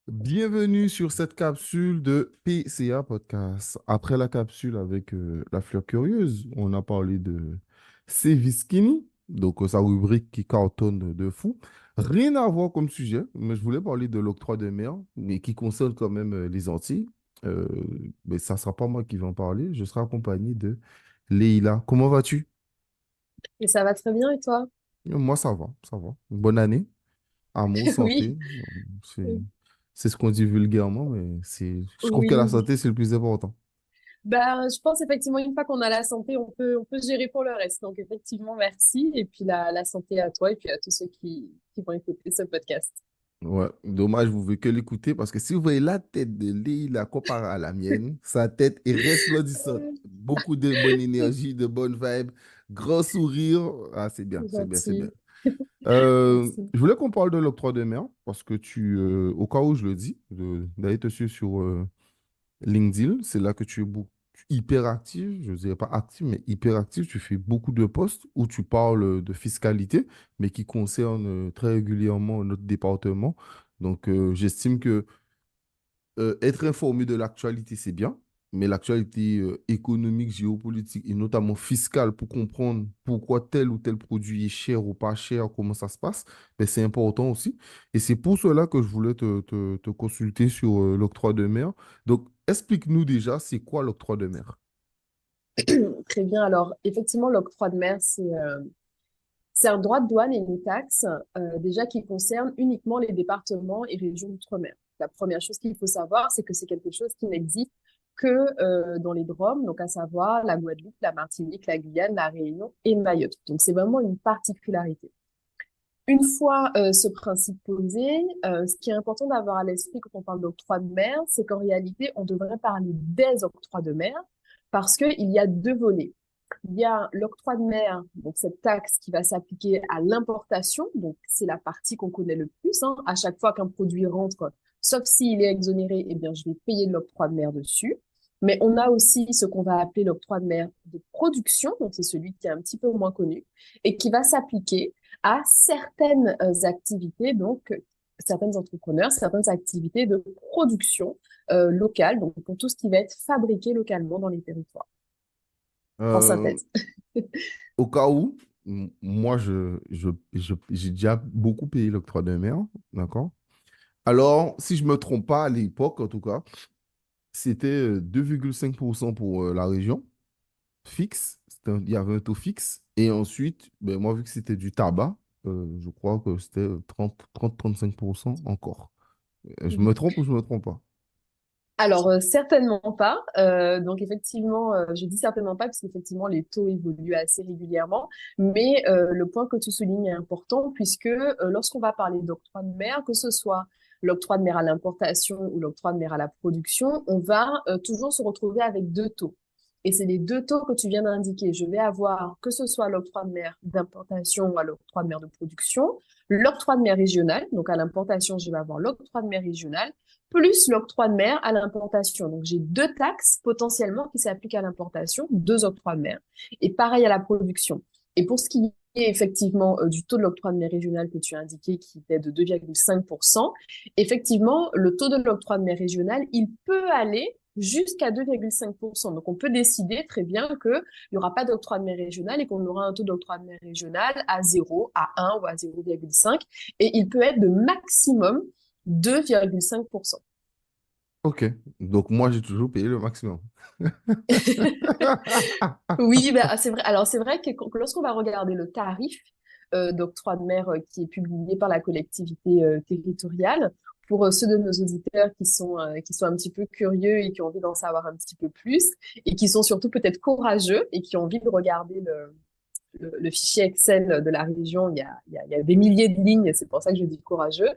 Bienvenue sur cette capsule de PCA Podcast. Après la capsule avec la fleur curieuse, on a parlé de Skinny, donc sa rubrique qui cartonne de fou. Rien à voir comme sujet, mais je voulais parler de l'octroi de mer, mais qui concerne quand même les Antilles. Euh, mais ça ne sera pas moi qui vais en parler, je serai accompagné de Leïla. Comment vas-tu? Et ça va très bien et toi? Moi, ça va, ça va. Bonne année. Amour, Oui, santé, c'est c'est ce qu'on dit vulgairement, mais je trouve que la oui. santé, c'est le plus important. Ben, je pense effectivement une fois qu'on a la santé, on peut gérer pour le reste. Donc effectivement, merci. Et puis la santé à toi et puis à tous ceux qui vont écouter ce podcast. Ouais, dommage, vous ne pouvez que l'écouter parce que si vous voyez la tête de Leïla comparée à la mienne, sa tête est resplendissante. Beaucoup de bonne énergie, de bonnes vibes, grand sourire. Ah, c'est bien, C'est c'est bien, c'est bien. gentil. Merci. Je voulais qu'on parle de l'octroi de mer parce que au cas où je le dis, d'aller te suivre sur LinkedIn, c'est là que tu es hyper actif, je ne dirais pas actif, mais hyper actif. Tu fais beaucoup de posts où tu parles de fiscalité, mais qui concernent très régulièrement notre département. Donc, j'estime que être informé de l'actualité, c'est bien, mais l'actualité économique, géopolitique et notamment fiscale pour comprendre pourquoi tel ou tel produit est cher ou pas cher, comment ça se passe, ben, c'est important aussi. Et c'est pour cela que je voulais te consulter sur l'octroi de mer. Donc, explique-nous déjà, c'est quoi l'octroi de mer? Très bien. Alors effectivement, l'octroi de mer, c'est un droit de douane et une taxe déjà qui concerne uniquement les départements et régions d'outre-mer. La première chose qu'il faut savoir, c'est que c'est quelque chose qui n'existe que dans les DROM, donc à savoir la Guadeloupe, la Martinique, la Guyane, la Réunion et Mayotte. Donc c'est vraiment une particularité. Une fois ce principe posé, ce qui est important d'avoir à l'esprit quand on parle d'octroi de mer, c'est qu'en réalité, on devrait parler des octrois de mer parce qu'il y a deux volets. Il y a l'octroi de mer, donc cette taxe qui va s'appliquer à l'importation, donc c'est la partie qu'on connaît le plus, hein. À chaque fois qu'un produit rentre, sauf s'il est exonéré, eh bien, je vais payer de l'octroi de mer dessus. Mais on a aussi ce qu'on va appeler l'octroi de mer de production, donc c'est celui qui est un petit peu moins connu, et qui va s'appliquer à certaines activités, donc certains entrepreneurs, certaines activités de production locale, donc pour tout ce qui va être fabriqué localement dans les territoires. En Euh, synthèse. Au cas où, moi, j'ai déjà beaucoup payé l'octroi de mer, d'accord? Alors, si je ne me trompe pas, à l'époque, en tout cas, c'était 2,5% pour la région, fixe. Il y avait un taux fixe. Et ensuite, ben, moi, vu que c'était du tabac, je crois que c'était 30-35% encore. Je me trompe ou je ne me trompe pas? Alors, certainement pas. Donc, effectivement, je dis certainement pas parce qu'effectivement, les taux évoluent assez régulièrement. Mais le point que tu soulignes est important puisque lorsqu'on va parler d'octroi de mer, que ce soit l'octroi de mer à l'importation ou l'octroi de mer à la production, on va toujours se retrouver avec deux taux. Et c'est les deux taux que tu viens d'indiquer. Je vais avoir que ce soit l'octroi de mer d'importation ou à l'octroi de mer de production, l'octroi de mer régional. Donc, à l'importation, je vais avoir l'octroi de mer régional plus l'octroi de mer à l'importation. Donc, j'ai deux taxes potentiellement qui s'appliquent à l'importation, deux octrois de mer, et pareil à la production. Et pour ce qui est effectivement du taux de l'octroi de mer régional que tu as indiqué, qui était de 2,5%, effectivement, le taux de l'octroi de mer régional, il peut aller jusqu'à 2,5%. Donc, on peut décider très bien qu'il n'y aura pas d'octroi de mer régional et qu'on aura un taux d'octroi de mer régional à 0, à 1 ou à 0,5. Et il peut être de maximum 2,5%. Ok. Donc, moi, j'ai toujours payé le maximum. Oui, bah, c'est vrai. Alors, c'est vrai que lorsqu'on va regarder le tarif d'octroi de mer qui est publié par la collectivité territoriale, pour ceux de nos auditeurs qui sont un petit peu curieux et qui ont envie d'en savoir un petit peu plus, et qui sont surtout peut-être courageux et qui ont envie de regarder le fichier Excel de la région, il y a des milliers de lignes, c'est pour ça que je dis courageux.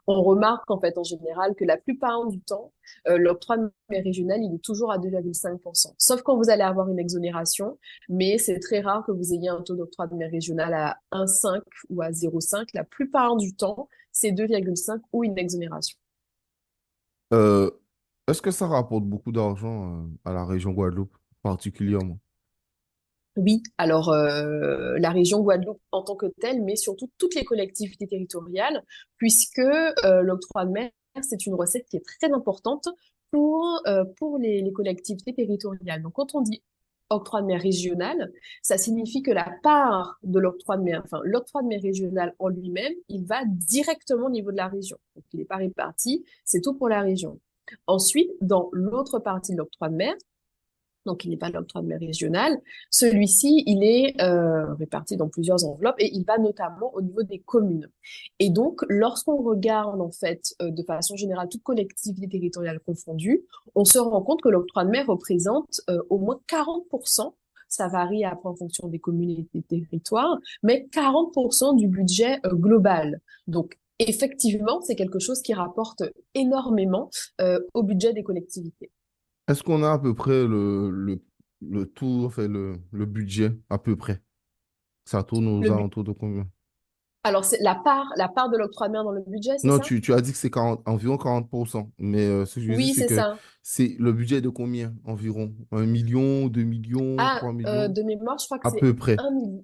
On remarque en fait en général que la plupart du temps, l'octroi de mer régional, il est toujours à 2,5%. Sauf quand vous allez avoir une exonération, mais c'est très rare que vous ayez un taux d'octroi de mer régional à 1,5 ou à 0,5. La plupart du temps, c'est 2,5 ou une exonération. Euh, Est-ce que ça rapporte beaucoup d'argent à la région Guadeloupe, particulièrement? Oui, alors la région Guadeloupe en tant que telle, mais surtout toutes les collectivités territoriales, puisque l'octroi de mer c'est une recette qui est très importante pour les collectivités territoriales. Donc, quand on dit octroi de mer régional, ça signifie que la part de l'octroi de mer, enfin, l'octroi de mer régional en lui-même, il va directement au niveau de la région. Donc, il n'est pas réparti, c'est tout pour la région. Ensuite, dans l'autre partie de l'octroi de mer, donc il n'est pas l'octroi de mer régional. Celui-ci, il est réparti dans plusieurs enveloppes et il va notamment au niveau des communes. Et donc, lorsqu'on regarde en fait de façon générale toute collectivité territoriale confondue, on se rend compte que l'octroi de mer représente au moins 40%. Ça varie après en fonction des communes et des territoires, mais 40% du budget global. Donc, effectivement, c'est quelque chose qui rapporte énormément au budget des collectivités. Est-ce qu'on a à peu près le tout, enfin, le budget à peu près? Ça tourne aux Le, bu- alentours de combien? Alors, c'est la part de l'octroi de mer dans le budget, c'est Non, ça? tu as dit que c'est 40 environ 40%. Mais ce que je veux dire, Oui, c'est c'est que ça. c'est le budget de combien environ? 1 million, 2 millions, Ah, 3 millions? de mémoire, À peu près.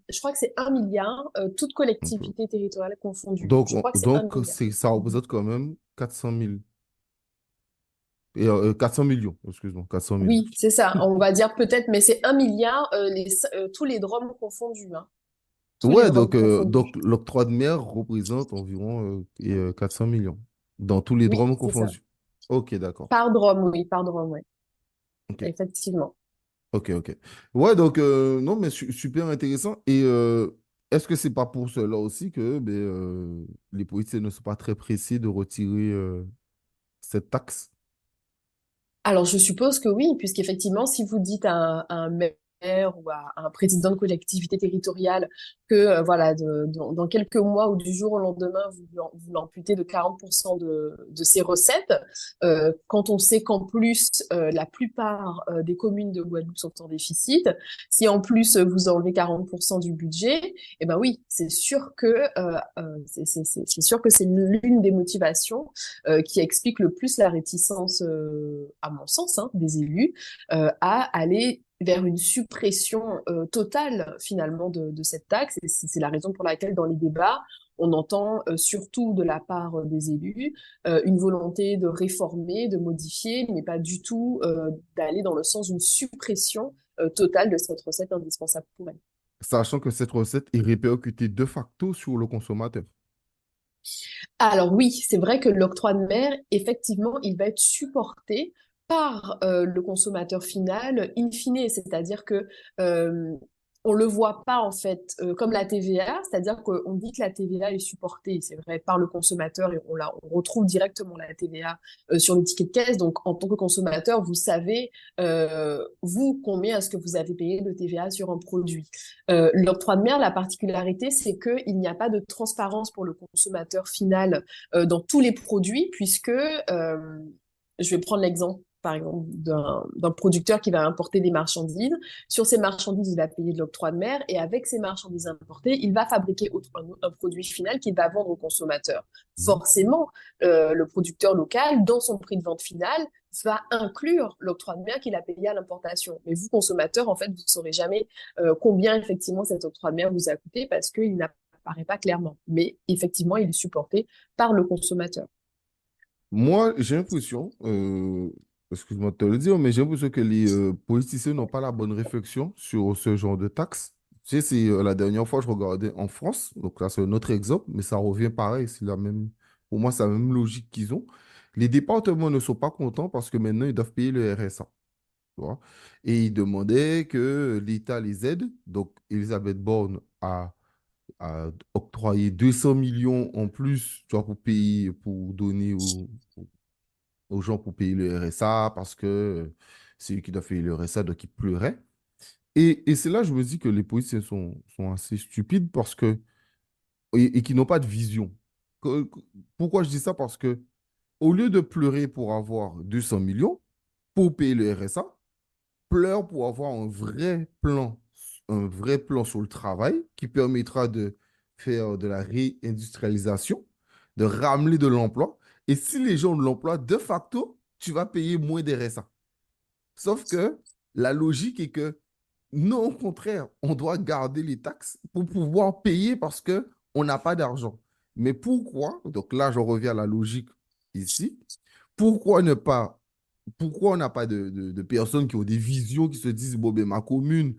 je crois que c'est 1 milliard, toute Ok. collectivité territoriale confondue. Donc, Je crois que c'est un donc milliard. ça Mhm. représente quand même 400 000. 400 millions, excuse-moi, 400 000. Oui, c'est ça. On va dire peut-être, mais c'est 1 milliard, tous les DROM confondus, hein. Tous les Ouais, DROM donc confondus. l'octroi de mer représente environ 400 millions dans tous les Oui, drômes c'est ça. confondus. Ok, d'accord. Par DROM, oui, par DROM, oui. Ok, Effectivement. ok, ok. Ouais, donc, non, mais super intéressant. Et est-ce que c'est pas pour cela aussi que ben, les policiers ne sont pas très pressés de retirer cette taxe? Alors, je suppose que oui, puisqu'effectivement, si vous dites à un maire ou à un président de collectivité territoriale que voilà, dans quelques mois ou du jour au lendemain, vous l'amputez de 40% de ses recettes, quand on sait qu'en plus, la plupart des communes de Guadeloupe sont en déficit, si en plus vous enlevez 40% du budget, eh ben oui, c'est sûr que c'est sûr que c'est l'une des motivations qui explique le plus la réticence, à mon sens, hein, des élus, à aller vers une suppression totale finalement de cette taxe. Et c'est la raison pour laquelle dans les débats, on entend surtout de la part des élus une volonté de réformer, de modifier, mais pas du tout d'aller dans le sens d'une suppression totale de cette recette indispensable pour elle. Sachant que cette recette est répercutée de facto sur le consommateur. Alors oui, c'est vrai que l'octroi de mer, effectivement, il va être supporté par le consommateur final in fine, c'est-à-dire que euh, on le voit pas en fait comme la TVA, c'est-à-dire qu'on dit que la TVA est supportée, c'est vrai, par le consommateur et on retrouve directement la TVA sur le ticket de caisse. Donc en tant que consommateur, vous savez vous combien est-ce que vous avez payé de TVA sur un produit. L'octroi de mer, la particularité, c'est qu'il n'y a pas de transparence pour le consommateur final dans tous les produits, puisque je vais prendre l'exemple, par exemple, d'un producteur qui va importer des marchandises. Sur ces marchandises, il va payer de l'octroi de mer et avec ces marchandises importées, il va fabriquer un produit final qu'il va vendre au consommateur. Mhm. Forcément, le producteur local, dans son prix de vente final, va inclure l'octroi de mer qu'il a payé à l'importation. Mais vous, consommateur, en fait, vous ne saurez jamais combien effectivement cet octroi de mer vous a coûté parce qu'il n'apparaît pas clairement. Mais effectivement, il est supporté par le consommateur. Moi, j'ai l'impression, excuse-moi de te le dire, mais j'ai l'impression que les politiciens n'ont pas la bonne réflexion sur ce genre de taxes. Tu sais, c'est la dernière fois, je regardais en France, donc là, c'est un autre exemple, mais ça revient pareil, c'est la même, pour moi, c'est la même logique qu'ils ont. Les départements ne sont pas contents parce que maintenant, ils doivent payer le RSA. Tu vois. Et ils demandaient que l'État les aide. Donc, Elisabeth Borne a octroyé 200 millions en plus, tu vois, pour payer, pour donner aux gens pour payer le RSA parce que c'est lui qui doit payer le RSA, donc il pleurait. Et c'est là que je me dis que les politiciens sont assez stupides parce que, et qui n'ont pas de vision. Pourquoi je dis ça? Parce que au lieu de pleurer pour avoir 200 millions pour payer le RSA, pleure pour avoir un vrai plan sur le travail qui permettra de faire de la réindustrialisation, de ramener de l'emploi. Et si les gens ont de l'emploi, de facto, tu vas payer moins des RSA. Sauf que la logique est que non, au contraire, on doit garder les taxes pour pouvoir payer parce que on n'a pas d'argent. Mais pourquoi? Donc là, je reviens à la logique ici, pourquoi ne pas, pourquoi on n'a pas de personnes qui ont des visions, qui se disent, bon, ben, ma commune,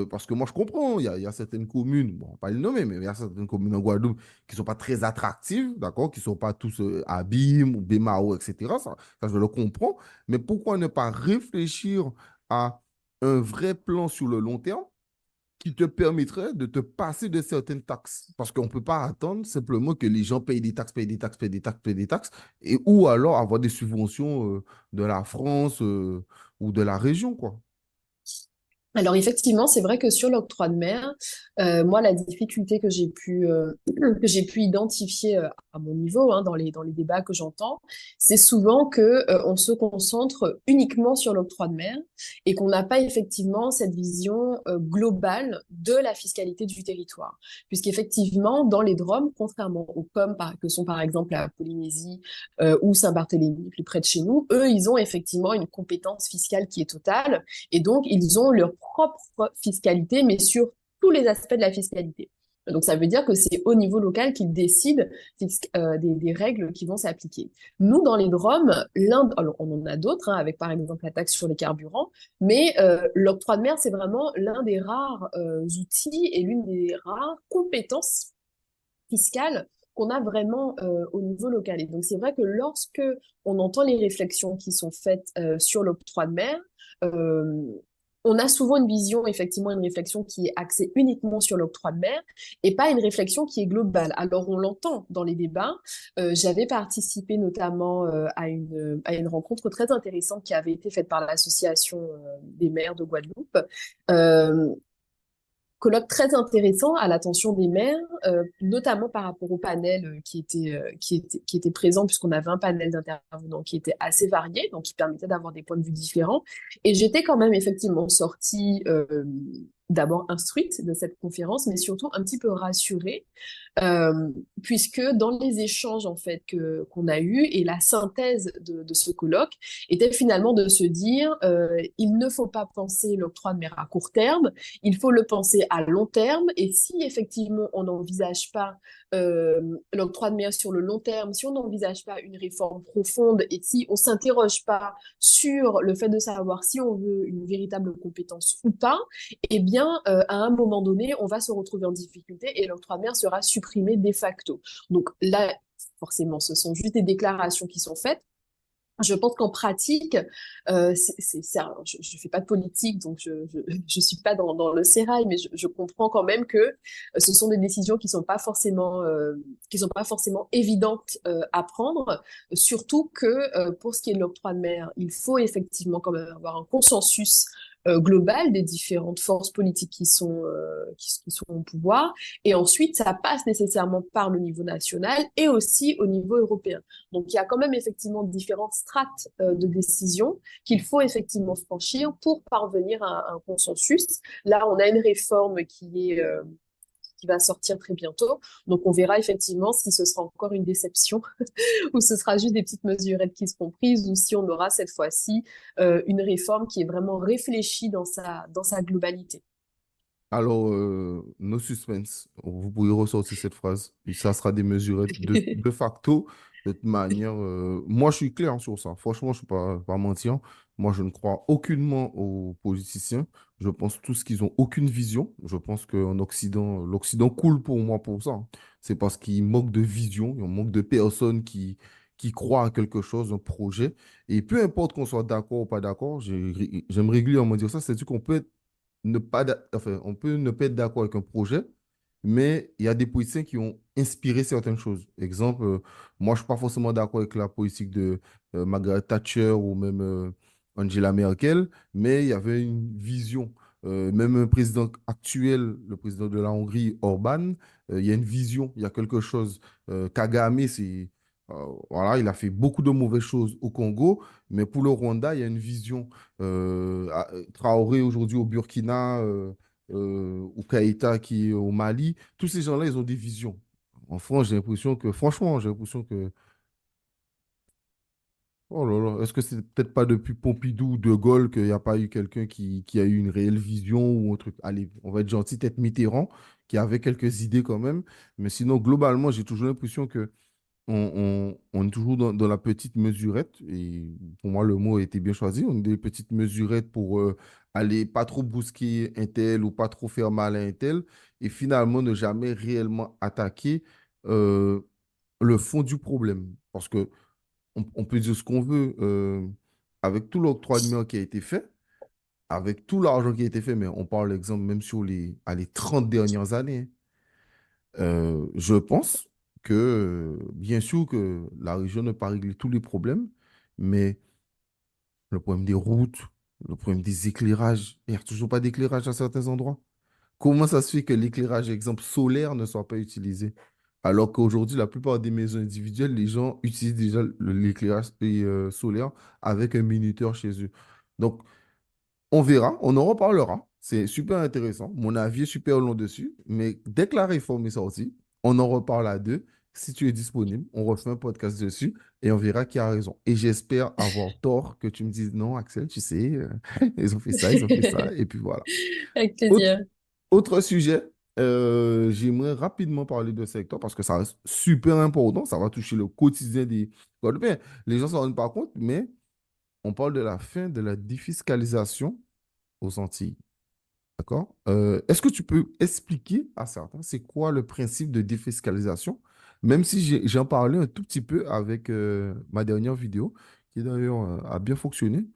parce que moi, je comprends, il y a certaines communes, bon, on va pas les nommer, mais il y a certaines communes en Guadeloupe qui ne sont pas très attractives, d'accord, qui ne sont pas tous Abim ou Bémao, etc. Ça, je le comprends. Mais pourquoi ne pas réfléchir à un vrai plan sur le long terme qui te permettrait de te passer de certaines taxes. Parce qu'on ne peut pas attendre simplement que les gens payent des taxes, payent des taxes, payent des taxes, payent des taxes, et, ou alors avoir des subventions de la France ou de la région, quoi. Alors effectivement, c'est vrai que sur l'octroi de mer, moi la difficulté que j'ai pu identifier à mon niveau dans les débats que j'entends, c'est souvent que on se concentre uniquement sur l'octroi de mer et qu'on n'a pas effectivement cette vision globale de la fiscalité du territoire, puisqu'effectivement dans les DROM, contrairement aux POM que sont par exemple la Polynésie ou Saint-Barthélemy plus près de chez nous, eux ils ont effectivement une compétence fiscale qui est totale et donc, ils ont leur propre fiscalité, mais sur tous les aspects de la fiscalité. Donc, ça veut dire que c'est au niveau local qu'ils décident des règles qui vont s'appliquer. Nous, dans les DROM, alors, on en a d'autres, avec par exemple la taxe sur les carburants, mais l'octroi de mer, c'est vraiment l'un des rares outils et l'une des rares compétences fiscales qu'on a vraiment au niveau local. Et donc, c'est vrai que lorsque on entend les réflexions qui sont faites sur l'octroi de mer, euh, on a souvent une vision, effectivement, une réflexion qui est axée uniquement sur l'octroi de mer et pas une réflexion qui est globale. Alors, on l'entend dans les débats. J'avais participé notamment à une rencontre très intéressante qui avait été faite par l'Association des maires de Guadeloupe. Euh, Colloque très intéressant à l'attention des maires, notamment par rapport au panel qui était présent, puisqu'on avait un panel d'intervenants qui était assez varié, donc qui permettait d'avoir des points de vue différents. Et j'étais quand même effectivement sortie d'abord instruite de cette conférence, mais surtout un petit peu rassurée, euh, puisque dans les échanges en fait qu'on a eus et la synthèse de ce colloque était finalement de se dire il ne faut pas penser l'octroi de mer à court terme, il faut le penser à long terme et si effectivement on n'envisage pas l'octroi de mer sur le long terme, si on n'envisage pas une réforme profonde et si on s'interroge pas sur le fait de savoir si on veut une véritable compétence ou pas, eh bien, à un moment donné, on va se retrouver en difficulté et l'octroi de mer sera supprimé de facto. Donc là, forcément, ce sont juste des déclarations qui sont faites. Je pense qu'en pratique, je ne fais pas de politique, donc je suis pas dans le sérail, mais je comprends quand même que ce sont des décisions qui sont pas forcément évidentes à prendre, surtout que pour ce qui est de l'octroi de mer, il faut effectivement quand même avoir un consensus global des différentes forces politiques qui sont au pouvoir, et ensuite ça passe nécessairement par le niveau national et aussi au niveau européen. Donc, il y a quand même effectivement différentes strates de décision qu'il faut effectivement franchir pour parvenir à un consensus. Là, on a une réforme qui va sortir très bientôt. Donc, on verra effectivement si ce sera encore une déception ou ce sera juste des petites mesurettes qui seront prises ou si on aura cette fois-ci une réforme qui est vraiment réfléchie dans sa globalité. Alors, no suspense, vous pourrez ressortir cette phrase. Et ça sera des mesures de facto. De toute manière, moi, je suis clair sur ça. Franchement, je ne suis pas mentir. Moi, je ne crois aucunement aux politiciens. Je pense tous qu'ils n'ont aucune vision. Je pense qu'en Occident, l'Occident coule pour moi pour ça, hein. C'est parce qu'ils manquent de vision, ils manquent de personnes qui croient à quelque chose, un projet. Et peu importe qu'on soit d'accord ou pas d'accord, j'aime régulièrement dire ça, c'est-à-dire qu'on peut être enfin, on peut ne pas être d'accord avec un projet, mais il y a des politiciens qui ont inspiré certaines choses. Exemple, moi, je ne suis pas forcément d'accord avec la politique de Margaret Thatcher ou même Angela Merkel, mais il y avait une vision. Même un président actuel, le président de la Hongrie, Orban, il y a une vision, il y a quelque chose. Kagame, voilà, il a fait beaucoup de mauvaises choses au Congo, mais pour le Rwanda, il y a une vision. Traoré aujourd'hui au Burkina, ou Keïta qui est au Mali, tous ces gens-là, ils ont des visions. En France, j'ai l'impression que, franchement, j'ai l'impression que, oh là là, est-ce que c'est peut-être pas depuis Pompidou ou De Gaulle qu'il n'y a pas eu quelqu'un qui a eu une réelle vision ou un truc, allez, on va être gentil, peut-être Mitterrand, qui avait quelques idées quand même, mais sinon, globalement, j'ai toujours l'impression que on est toujours dans la petite mesurette, et pour moi, le mot a été bien choisi. On est des petites mesurettes pour aller pas trop brusquer un tel ou pas trop faire mal à un tel, et finalement ne jamais réellement attaquer euh, le fond du problème. Parce que on peut dire ce qu'on veut, avec tout l'octroi de mer qui a été fait, avec tout l'argent qui a été fait, mais on parle exemple même sur les 30 dernières années, hein. Je pense que, bien sûr, que la région n'a pas réglé tous les problèmes, mais le problème des routes, le problème des éclairages, il n'y a toujours pas d'éclairage à certains endroits. Comment ça se fait que l'éclairage, exemple, solaire ne soit pas utilisé? Alors qu'aujourd'hui, la plupart des maisons individuelles, les gens utilisent déjà l'éclairage solaire avec un minuteur chez eux. Donc, on verra, on en reparlera. C'est super intéressant. Mon avis est super long dessus. Mais dès que la réforme est sortie, on en reparle à deux. Si tu es disponible, on refait un podcast dessus et on verra qui a raison. Et j'espère avoir tort, que tu me dises non, Axel, tu sais, ils ont fait ça, ils ont fait ça. Et puis voilà. Avec Autre, plaisir. autre sujet, j'aimerais rapidement parler de secteur parce que ça reste super important. Ça va toucher le quotidien des Guadeloupéens. Les gens ne s'en rendent pas compte, mais on parle de la fin de la défiscalisation aux Antilles. D'accord? Est-ce que tu peux expliquer à certains c'est quoi le principe de défiscalisation? Même si j'en parlais un tout petit peu avec ma dernière vidéo, qui d'ailleurs a bien fonctionné.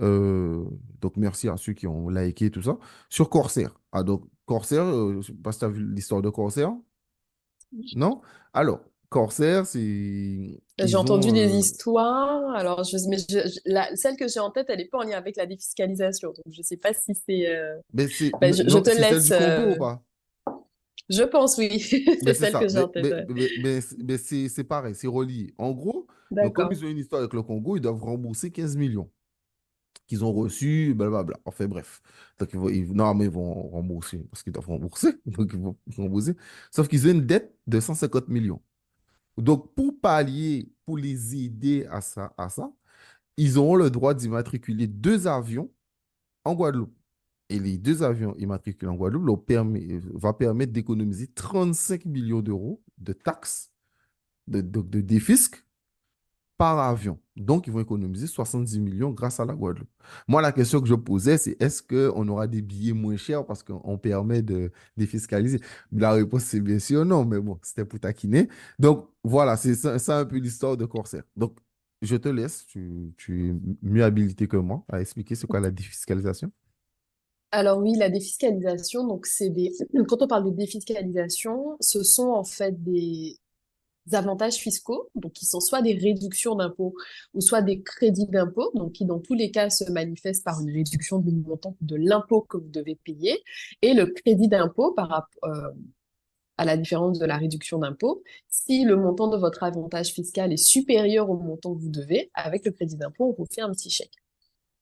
Euh, donc merci à ceux qui ont liké tout ça. Sur Corsair. Ah, donc Corsair, je ne sais pas si tu as vu l'histoire de Corsair. Non? Alors, Corsair, c'est. J'ai Ils entendu ont. des histoires. Alors, celle que j'ai en tête, elle n'est pas en lien avec la défiscalisation. Donc, je ne sais pas si c'est. Mais c'est. Ben, je Non, te c'est celle laisse. du Congo ou pas? Je pense, oui. Mais C'est c'est celle ça, que j'ai en tête. Ouais. mais c'est pareil, c'est relié. En gros, donc comme D'accord. ils ont une histoire avec le Congo, ils doivent rembourser 15 millions qu'ils ont reçus, blablabla. Enfin bref. Donc normalement, ils vont rembourser parce qu'ils doivent rembourser. Donc ils vont rembourser. Sauf qu'ils ont une dette de 150 millions. Donc pour pallier, pour les aider à ça, ils auront le droit d'immatriculer deux avions en Guadeloupe. Et les deux avions immatriculés en Guadeloupe va permettre d'économiser 35 millions d'euros de taxes de défisque par avion. Donc, ils vont économiser 70 millions grâce à la Guadeloupe. Moi, la question que je posais, c'est est-ce qu'on aura des billets moins chers parce qu'on permet de défiscaliser? La réponse, c'est bien sûr non, mais bon, c'était pour taquiner. Donc, voilà, c'est ça un peu l'histoire de Corsair. Donc, je te laisse, tu es mieux habilité que moi à expliquer ce qu'est la défiscalisation. Alors oui, la défiscalisation, donc c'est des. Quand on parle de défiscalisation, ce sont en fait des avantages fiscaux, donc qui sont soit des réductions d'impôts ou soit des crédits d'impôts, donc qui dans tous les cas se manifestent par une réduction du montant de l'impôt que vous devez payer, et le crédit d'impôt par rapport à la différence de la réduction d'impôt, si le montant de votre avantage fiscal est supérieur au montant que vous devez, avec le crédit d'impôt, on vous fait un petit chèque.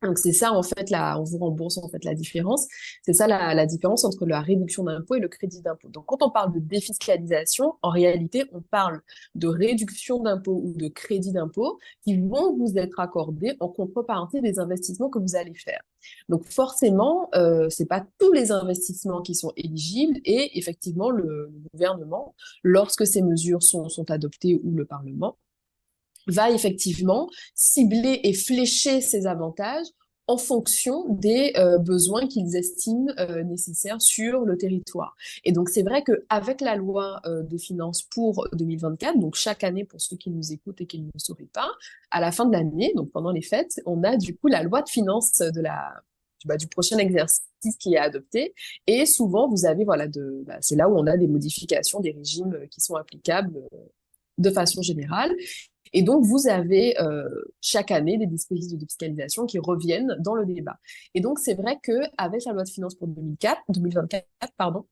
Donc c'est ça en fait on vous rembourse en fait la différence. C'est ça la différence entre la réduction d'impôt et le crédit d'impôt. Donc quand on parle de défiscalisation, en réalité on parle de réduction d'impôt ou de crédit d'impôt qui vont vous être accordés en contrepartie des investissements que vous allez faire. Donc forcément, c'est pas tous les investissements qui sont éligibles et effectivement le gouvernement, lorsque ces mesures sont adoptées ou le Parlement va effectivement cibler et flécher ces avantages en fonction des besoins qu'ils estiment nécessaires sur le territoire. Et donc c'est vrai qu'avec la loi de finances pour 2024, donc chaque année pour ceux qui nous écoutent et qui ne le sauraient pas, à la fin de l'année, donc pendant les fêtes, on a du coup la loi de finances du prochain exercice qui est adopté. Et souvent, vous avez, c'est là où on a des modifications des régimes qui sont applicables de façon générale. Et donc, vous avez chaque année des dispositifs de défiscalisation qui reviennent dans le débat. Et donc, c'est vrai qu'avec la loi de finances pour 2024, pardon,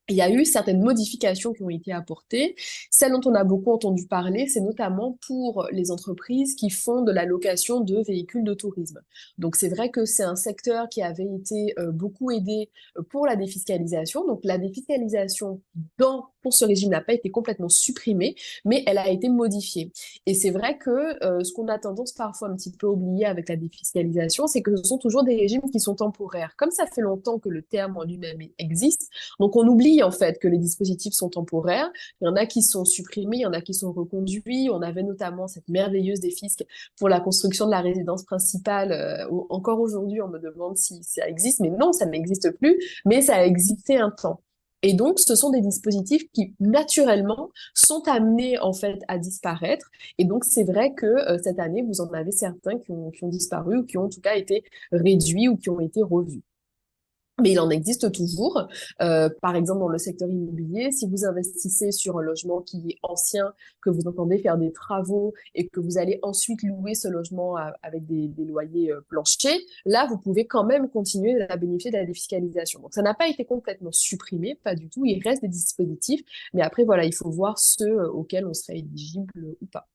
il y a eu certaines modifications qui ont été apportées. Celle dont on a beaucoup entendu parler, c'est notamment pour les entreprises qui font de la location de véhicules de tourisme. Donc c'est vrai que c'est un secteur qui avait été beaucoup aidé pour la défiscalisation. Donc la défiscalisation dans pour ce régime n'a pas été complètement supprimée, mais elle a été modifiée. Et c'est vrai que ce qu'on a tendance parfois un petit peu à oublier avec la défiscalisation, c'est que ce sont toujours des régimes qui sont temporaires. Comme ça fait longtemps que le terme en lui-même existe, donc on oublie en fait que les dispositifs sont temporaires. Il y en a qui sont supprimés, il y en a qui sont reconduits. On avait notamment cette merveilleuse défisque pour la construction de la résidence principale. Encore aujourd'hui, on me demande si ça existe, mais non, ça n'existe plus, mais ça a existé un temps. Et donc, ce sont des dispositifs qui, naturellement, sont amenés en fait à disparaître. Et donc, c'est vrai que cette année, vous en avez certains qui ont disparu ou qui ont en tout cas été réduits ou qui ont été revus. Mais il en existe toujours. Par exemple, dans le secteur immobilier, si vous investissez sur un logement qui est ancien, que vous entendez faire des travaux et que vous allez ensuite louer ce logement avec des loyers planchers, là, vous pouvez quand même continuer à bénéficier de la défiscalisation. Donc, ça n'a pas été complètement supprimé, pas du tout. Il reste des dispositifs, mais après, voilà, il faut voir ceux auxquels on serait éligible ou pas.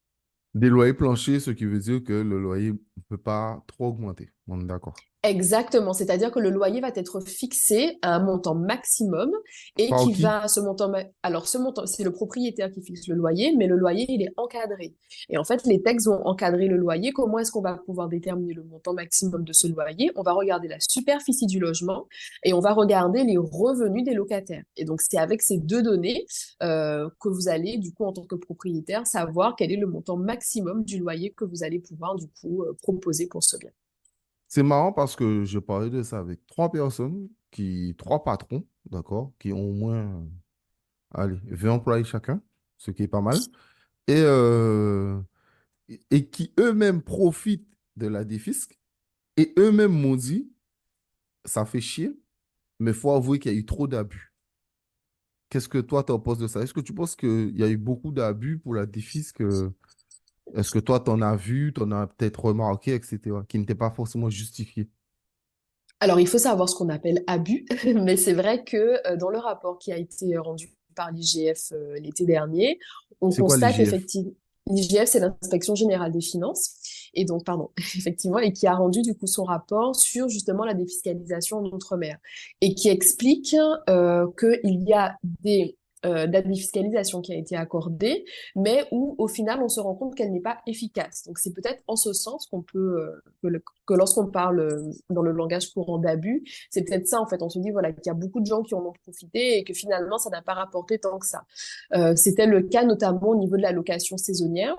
Des loyers planchers, ce qui veut dire que le loyer ne peut pas trop augmenter. On est d'accord. Exactement, c'est-à-dire que le loyer va être fixé à un montant maximum et Par qui qui? va, ce montant, alors ce montant, c'est le propriétaire qui fixe le loyer, mais le loyer, il est encadré. Et en fait, les textes vont encadrer le loyer. Comment est-ce qu'on va pouvoir déterminer le montant maximum de ce loyer? On va regarder la superficie du logement et on va regarder les revenus des locataires. Et donc, c'est avec ces deux données que vous allez, du coup, en tant que propriétaire, savoir quel est le montant maximum du loyer que vous allez pouvoir, du coup, proposer pour ce bien. C'est marrant parce que je parlais de ça avec trois personnes, trois patrons, d'accord, qui ont au moins, allez, 20 employés chacun, ce qui est pas mal, et, euh, et qui eux-mêmes profitent de la défisque, et eux-mêmes m'ont dit, ça fait chier, mais il faut avouer qu'il y a eu trop d'abus. Qu'est-ce que toi, t'en penses de ça? Est-ce que tu penses qu'il y a eu beaucoup d'abus pour la défisque? Est-ce que toi, t'en as vu, t'en as peut-être remarqué, etc., qui n'étaient pas forcément justifiés? Alors, il faut savoir ce qu'on appelle abus, mais c'est vrai que dans le rapport qui a été rendu par l'IGF l'été dernier, on C'est quoi constate l'IGF? effectivement, l'IGF, c'est l'Inspection générale des finances, et donc, pardon, effectivement, et qui a rendu du coup son rapport sur justement la défiscalisation en Outre-mer, et qui explique qu'il y a de la défiscalisation qui a été accordée, mais où au final on se rend compte qu'elle n'est pas efficace. Donc c'est peut-être en ce sens qu'on peut, que lorsqu'on parle dans le langage courant d'abus, c'est peut-être ça en fait. On se dit voilà qu'il y a beaucoup de gens qui en ont profité et que finalement ça n'a pas rapporté tant que ça. C'était le cas notamment au niveau de la location saisonnière.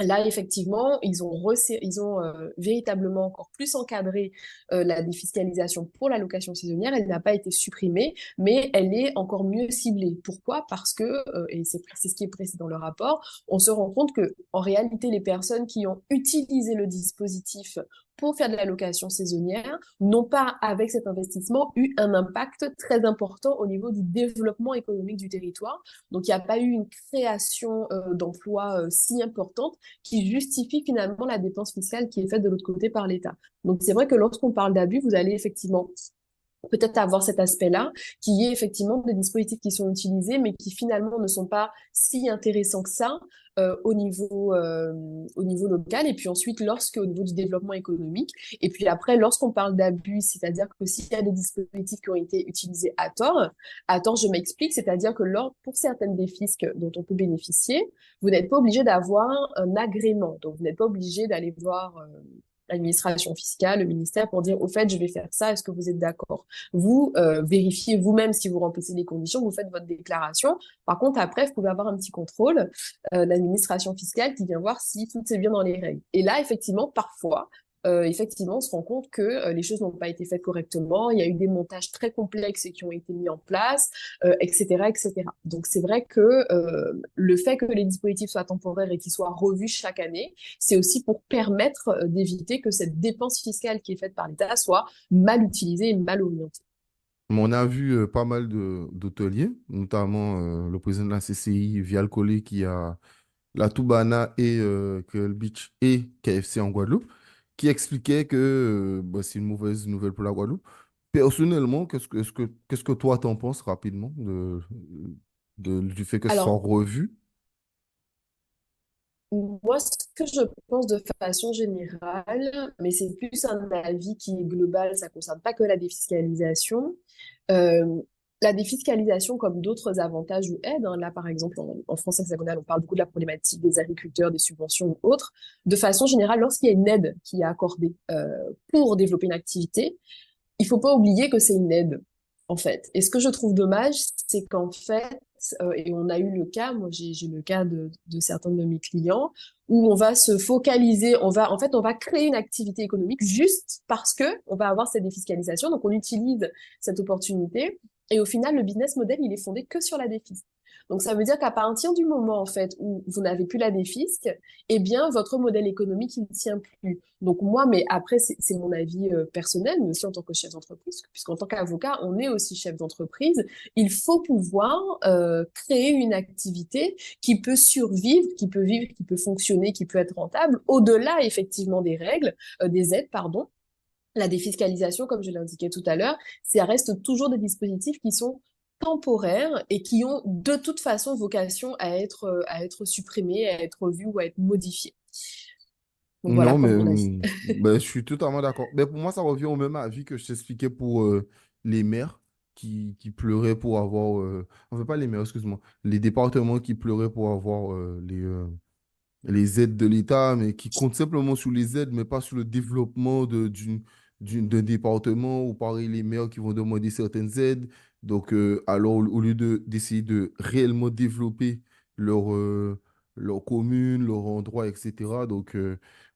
Là, effectivement, ils ont véritablement encore plus encadré la défiscalisation pour la location saisonnière. Elle n'a pas été supprimée, mais elle est encore mieux ciblée. Pourquoi? Parce que, et c'est ce qui est précisé dans le rapport, on se rend compte que, en réalité, les personnes qui ont utilisé le dispositif pour faire de la location saisonnière n'ont pas, avec cet investissement, eu un impact très important au niveau du développement économique du territoire. Donc, il n'y a pas eu une création d'emplois si importante qui justifie finalement la dépense fiscale qui est faite de l'autre côté par l'État. Donc c'est vrai que lorsqu'on parle d'abus, vous allez effectivement peut-être avoir cet aspect-là, qui est effectivement des dispositifs qui sont utilisés, mais qui finalement ne sont pas si intéressants que ça au niveau local, et puis ensuite au niveau du développement économique, et puis après, lorsqu'on parle d'abus, c'est-à-dire que s'il y a des dispositifs qui ont été utilisés à tort, je m'explique, c'est-à-dire que pour certaines des fiscs dont on peut bénéficier, vous n'êtes pas obligé d'avoir un agrément, donc vous n'êtes pas obligé d'aller voir l'administration fiscale, le ministère, pour dire, au fait, je vais faire ça, est-ce que vous êtes d'accord? Vous vérifiez vous-même si vous remplissez les conditions, vous faites votre déclaration. Par contre, après, vous pouvez avoir un petit contrôle de l'administration fiscale qui vient voir si tout est bien dans les règles. Et là, effectivement, parfois, effectivement, on se rend compte que les choses n'ont pas été faites correctement. Il y a eu des montages très complexes qui ont été mis en place, etc., etc. Donc, c'est vrai que le fait que les dispositifs soient temporaires et qu'ils soient revus chaque année, c'est aussi pour permettre d'éviter que cette dépense fiscale qui est faite par l'État soit mal utilisée et mal orientée. Mais on a vu pas mal d'hôteliers, notamment le président de la CCI, Vial Collé, qui a la Toubana et Creole Beach et KFC en Guadeloupe, qui expliquaient que bah, c'est une mauvaise nouvelle pour la Guadeloupe. Personnellement, qu'est-ce que toi t'en penses rapidement du fait que ce soit Alors, revu? moi, ce que je pense de façon générale, mais c'est plus un avis qui est global, ça ne concerne pas que la défiscalisation, la défiscalisation comme d'autres avantages ou aides, hein, là par exemple en France hexagonale, on parle beaucoup de la problématique des agriculteurs, des subventions ou autres. De façon générale, lorsqu'il y a une aide qui est accordée pour développer une activité, il faut pas oublier que c'est une aide, en fait. Et ce que je trouve dommage, c'est qu'en fait, et on a eu le cas, moi j'ai le cas de certains de mes clients, où on va se focaliser, en fait, on va créer une activité économique juste parce que on va avoir cette défiscalisation. Donc, on utilise cette opportunité. Et au final, le business model, il est fondé que sur la défis. Donc, ça veut dire qu'à partir du moment, en fait, où vous n'avez plus la défisque, eh bien, votre modèle économique, il ne tient plus. Donc moi, mais après, c'est mon avis personnel, mais aussi en tant que chef d'entreprise, puisqu'en tant qu'avocat, on est aussi chef d'entreprise. Il faut pouvoir créer une activité qui peut survivre, qui peut vivre, qui peut fonctionner, qui peut être rentable, au-delà effectivement des règles, des aides, pardon. La défiscalisation, comme je l'indiquais tout à l'heure, ça reste toujours des dispositifs qui sont temporaires et qui ont de toute façon vocation à être supprimés, à être vus ou à être modifiés. Donc voilà Non, mais pour mon avis. ben, je suis totalement d'accord. Mais pour moi, ça revient au même avis que je t'expliquais pour les maires qui pleuraient pour avoir... enfin, pas les maires, excuse-moi. Les départements qui pleuraient pour avoir les aides de l'État, mais qui comptent simplement sur les aides, mais pas sur le développement d'un département, ou pareil, les maires qui vont demander certaines aides. Donc, alors, au lieu d'essayer de réellement développer leur, leur commune, leur endroit, etc. Donc,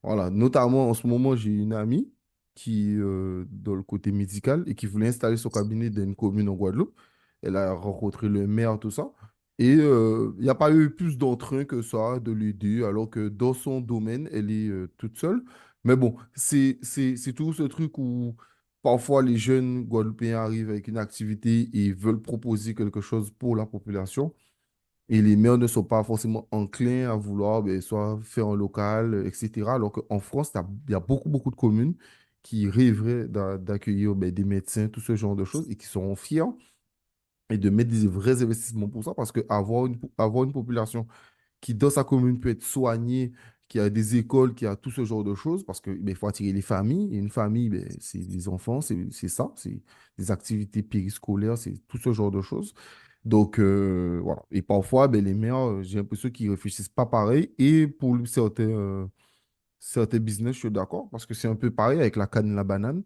voilà, notamment en ce moment, j'ai une amie qui dans le côté médical et qui voulait installer son cabinet dans une commune en Guadeloupe. Elle a rencontré le maire, tout ça. Et il n'y a pas eu plus d'entrain que ça de l'aider, alors que dans son domaine, elle est toute seule. Mais bon, c'est tout ce truc où parfois les jeunes Guadeloupéens arrivent avec une activité et veulent proposer quelque chose pour la population. Et les maires ne sont pas forcément enclins à vouloir ben, soit faire un local, etc. Alors qu'en France, il y a beaucoup, beaucoup de communes qui rêveraient d'accueillir ben, des médecins, tout ce genre de choses, et qui seront fiers et de mettre des vrais investissements pour ça, parce que avoir une population qui, dans sa commune, peut être soignée, qui a des écoles, qui a tout ce genre de choses, parce que ben, il faut attirer les familles, et une famille, ben, c'est des enfants, c'est ça, c'est des activités périscolaires, c'est tout ce genre de choses. Donc, voilà. Et parfois, ben, les mères, j'ai l'impression qu'ils réfléchissent pas pareil, et pour certains business, je suis d'accord, parce que c'est un peu pareil avec la canne et la banane,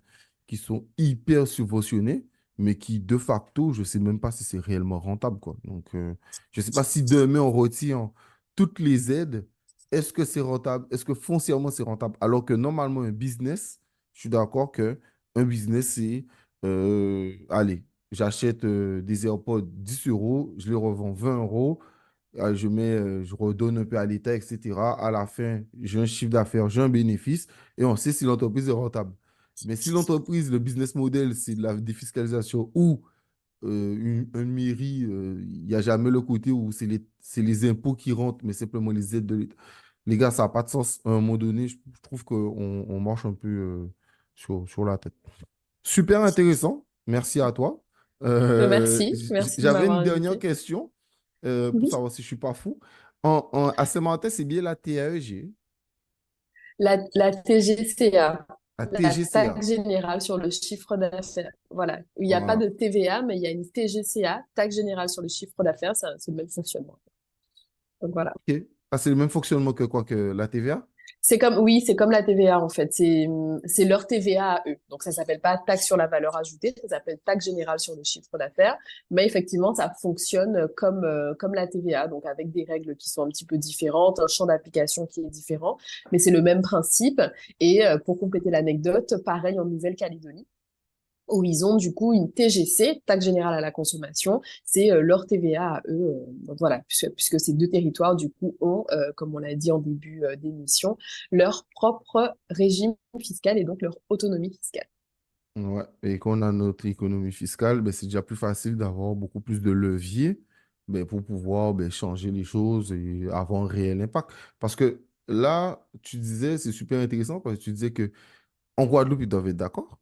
qui sont hyper subventionnés, mais qui, de facto, je ne sais même pas si c'est réellement rentable, quoi. Donc, je ne sais pas si demain, on retire toutes les aides, est-ce que c'est rentable? Est-ce que foncièrement, c'est rentable? Alors que normalement, un business, je suis d'accord que un business, c'est, allez, j'achète des AirPods 10 euros, je les revends 20 euros, je redonne un peu à l'État, etc. À la fin, j'ai un chiffre d'affaires, j'ai un bénéfice et on sait si l'entreprise est rentable. Mais si l'entreprise, le business model, c'est de la défiscalisation ou une mairie, il n'y a jamais le côté où c'est les impôts qui rentrent, mais simplement les aides de l'État. Les gars, ça n'a pas de sens. À un moment donné, je trouve qu'on marche un peu sur la tête. Super intéressant. Merci à toi. Merci, merci de J'avais m'avoir une dernière invité. question pour Oui. savoir si je suis pas fou. À Saint-Martin, c'est bien la TAEG, La TGCA, la la TGCA. taxe générale sur le chiffre d'affaires. Voilà. Il n'y a pas Voilà. de TVA, mais il y a une TGCA, taxe générale sur le chiffre d'affaires, c'est le même fonctionnement. Donc voilà. OK. Ah, c'est le même fonctionnement que quoi que la TVA? C'est comme, oui, c'est comme la TVA en fait. C'est leur TVA à eux. Donc ça s'appelle pas taxe sur la valeur ajoutée, ça s'appelle taxe générale sur le chiffre d'affaires. Mais effectivement, ça fonctionne comme la TVA, donc avec des règles qui sont un petit peu différentes, un champ d'application qui est différent, mais c'est le même principe. Et pour compléter l'anecdote, pareil en Nouvelle-Calédonie, où ils ont du coup une TGC, taxe générale à la consommation, c'est leur TVA à eux. Donc voilà, puisque ces deux territoires du coup ont, comme on l'a dit en début d'émission, leur propre régime fiscal et donc leur autonomie fiscale. Ouais. Et quand on a notre économie fiscale, ben, c'est déjà plus facile d'avoir beaucoup plus de leviers ben, pour pouvoir ben, changer les choses et avoir un réel impact. Parce que là, tu disais, c'est super intéressant parce que tu disais que en Guadeloupe, ils doivent être d'accord.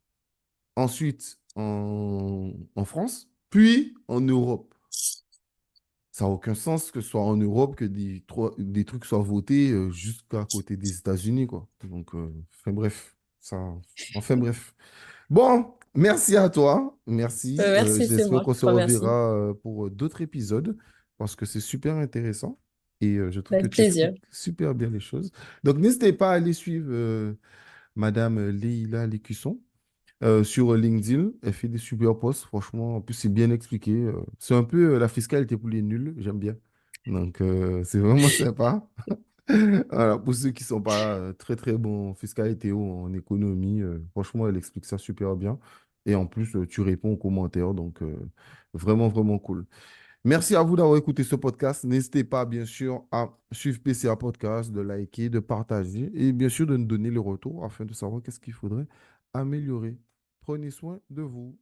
Ensuite, en France, puis en Europe. Ça n'a aucun sens que ce soit en Europe que des trucs soient votés jusqu'à côté des États-Unis, quoi. Donc, enfin bref, ça, enfin bref. Bon, Merci à toi. Merci. Merci, c'est J'espère moi qu'on qui se te remercie. reverra pour d'autres épisodes parce que c'est super intéressant et je trouve que Avec tu plaisir. expliques super bien les choses. Donc, n'hésitez pas à aller suivre Madame Leïla Lécusson sur LinkedIn. Elle fait des super posts. Franchement, en plus, c'est bien expliqué. C'est un peu la fiscalité pour les nuls. J'aime bien. Donc, c'est vraiment sympa. Voilà, pour ceux qui ne sont pas très très bons en fiscalité ou en économie, franchement, elle explique ça super bien. Et en plus, tu réponds aux commentaires, donc vraiment, vraiment cool. Merci à vous d'avoir écouté ce podcast. N'hésitez pas, bien sûr, à suivre PCA Podcast, de liker, de partager et bien sûr de nous donner le retour afin de savoir qu'est-ce qu'il faudrait améliorer. Prenez soin de vous.